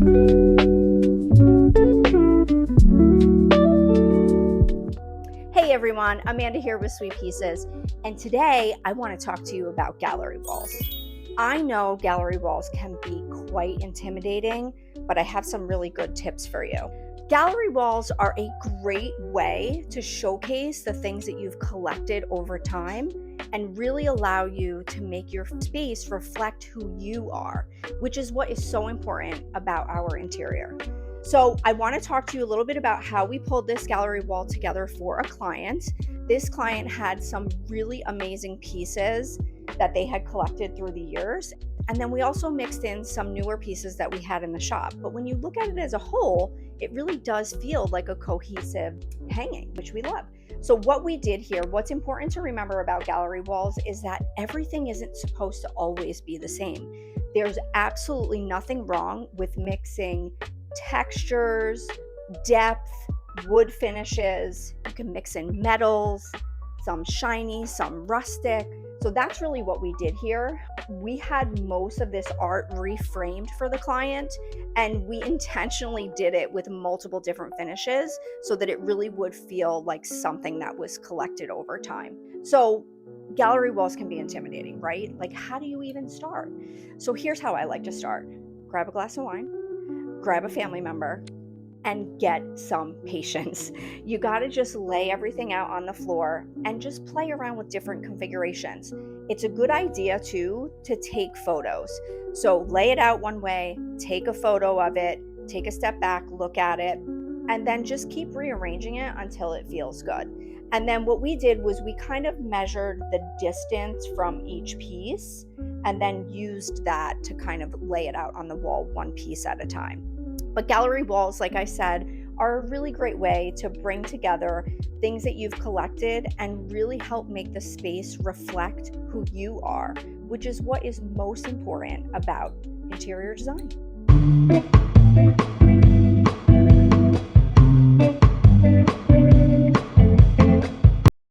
Hey everyone, Amanda here with Sweet Pieces, and today I want to talk to you about gallery walls. I know gallery walls can be quite intimidating, but I have some really good tips for you. Gallery walls are a great way to showcase the things that you've collected over time and really allow you to make your space reflect who you are, which is what is so important about our interior. So I want to talk to you a little bit about how we pulled this gallery wall together for a client. This client had some really amazing pieces that they had collected through the years. And then we also mixed in some newer pieces that we had in the shop. But when you look at it as a whole, it really does feel like a cohesive hanging, which we love. So what we did here, what's important to remember about gallery walls is that everything isn't supposed to always be the same. There's absolutely nothing wrong with mixing textures, depth, wood finishes. You can mix in metals, some shiny, some rustic. So that's really what we did here. We had most of this art reframed for the client, and we intentionally did it with multiple different finishes so that it really would feel like something that was collected over time. So gallery walls can be intimidating, right? Like, how do you even start? So here's how I like to start. Grab a glass of wine, grab a family member, and get some patience. You gotta just lay everything out on the floor and just play around with different configurations. It's a good idea too to take photos. So lay it out one way, take a photo of it, take a step back, look at it, and then just keep rearranging it until it feels good. And then what we did was we kind of measured the distance from each piece and then used that to kind of lay it out on the wall one piece at a time. But gallery walls, like I said, are a really great way to bring together things that you've collected and really help make the space reflect who you are, which is what is most important about interior design.